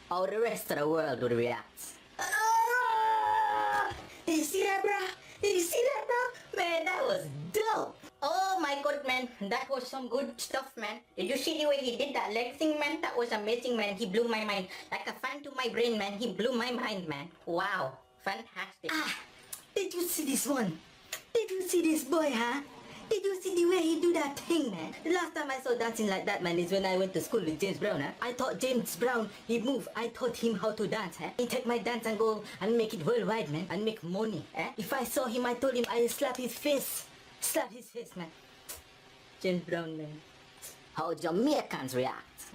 how the rest of the world would react. Did you see that, bro? Did you see that, bro? Man, that was dope. Oh my god, man, that was some good stuff, man. Did you see the way he did that leg thing, man? That was amazing, man. He blew my mind. Like a fan to my brain, man. He blew my mind, man. Wow, fantastic. Did you see this one? Did you see this boy, huh? Did you see the way he do that thing, man? The last time I saw dancing like that, man, is when I went to school with James Brown, huh? I taught James Brown, he move. I taught him how to dance, huh? He take my dance and go and make it worldwide, man, and make money, eh? If I saw him, I told him I'd slap his face. Slap his face, man. James Brown, man. How Jamaicans react.